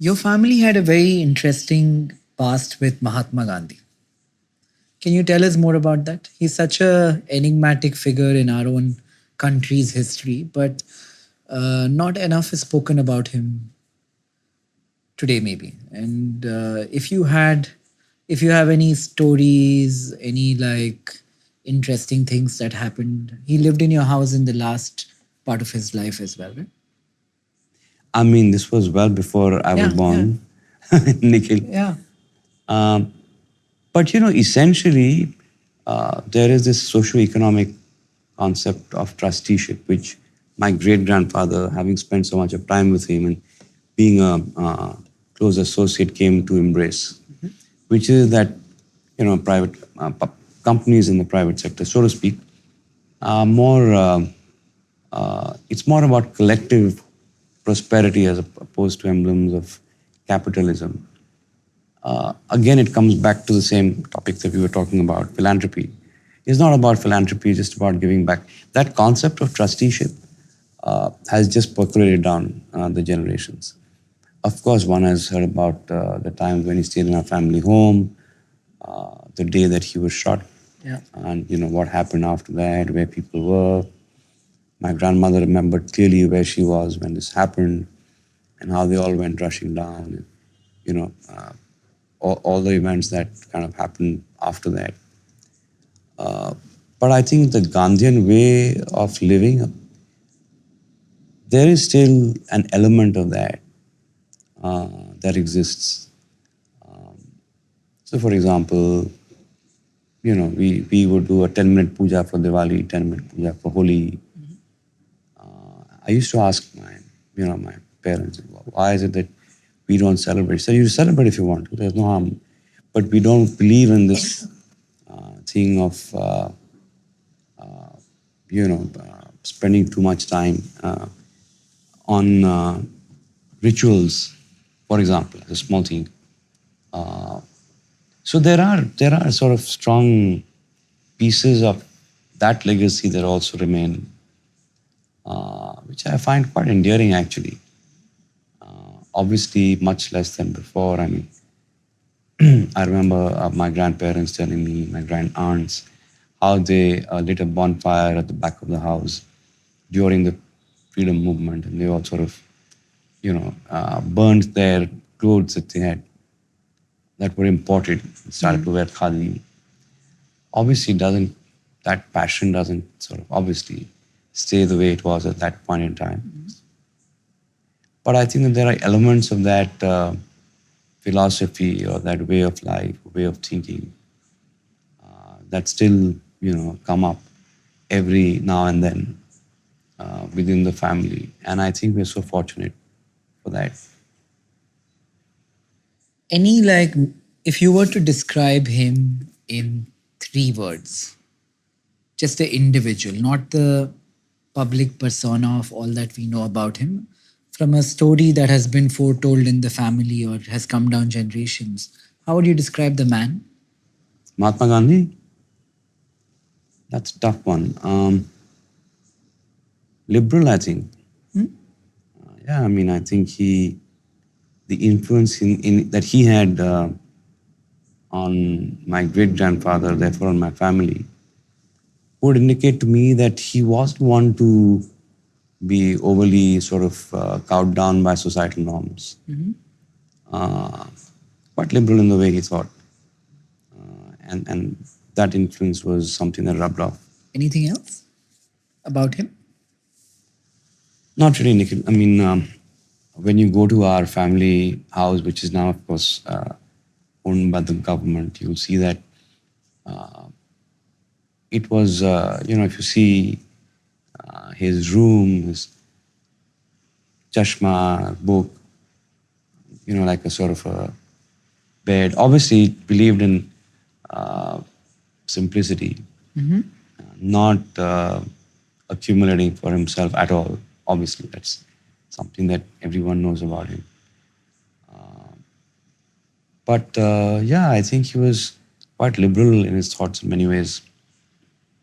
Your family had a very interesting past with Mahatma Gandhi. Can you tell us more about that? He's such a enigmatic figure in our own country's history, but not enough is spoken about him today, maybe. And if you have any stories, any like interesting things that happened, he lived in your house in the last part of his life as well, right? I mean, this was well before I was Yeah, yeah, born, Nikhil. yeah. Um, but essentially, there is this socio-economic concept of trusteeship, which my great grandfather, having spent so much of time with him and being a close associate, came to embrace, which is that private companies in the private sector, so to speak, are more. It's more about collective prosperity as opposed to emblems of capitalism. Again, it comes back to the same topic that we were talking about, philanthropy. It's not about philanthropy, it's just about giving back. That concept of trusteeship has just percolated down the generations. Of course, one has heard about the times when he stayed in our family home, the day that he was shot, Yeah. and what happened after that, where people were. My grandmother remembered clearly where she was when this happened, and how they all went rushing down. And, all the events that kind of happened after that. Uh, but I think the Gandhian way of living, there is still an element of that that exists. Um, so, for example, we would do a 10-minute puja for Diwali, 10-minute puja for Holi. I used to ask my parents, why is it that we don't celebrate? So you celebrate if you want to. There's no harm, but we don't believe in this thing of spending too much time on rituals, for example, a small thing. Uh, so there are sort of strong pieces of that legacy that also remain, which I find quite endearing actually. Obviously, much less than before. I mean, I remember my grandparents telling me, my grand aunts, how they lit a bonfire at the back of the house during the freedom movement, and they all sort of, burned their clothes that they had that were imported, and started to wear khadi. Obviously, doesn't that passion doesn't sort of obviously stay the way it was at that point in time. But I think that there are elements of that philosophy or that way of life, way of thinking that still, come up every now and then within the family. And I think we're so fortunate for that. Any like, if you were to describe him in 3 words, just the individual, not the public persona of all that we know about him, from a story that has been foretold in the family or has come down generations, how would you describe the man? Mahatma Gandhi, that's a tough one. Liberal, I think. Hmm? Yeah, I mean, I think the influence that he had on my great grandfather, therefore on my family, would indicate to me that he wasn't one to be overly sort of cowed down by societal norms. Uh, quite liberal in the way he thought, and that influence was something that rubbed off. Anything else about him? Not really, Nikhil. I mean, when you go to our family house, which is now, of course, owned by the government, you'll see that it was, if you see his room, his chashma, book, like a sort of a bed. Obviously, he believed in simplicity, not accumulating for himself at all. Obviously, that's something that everyone knows about him. But yeah, I think he was quite liberal in his thoughts in many ways.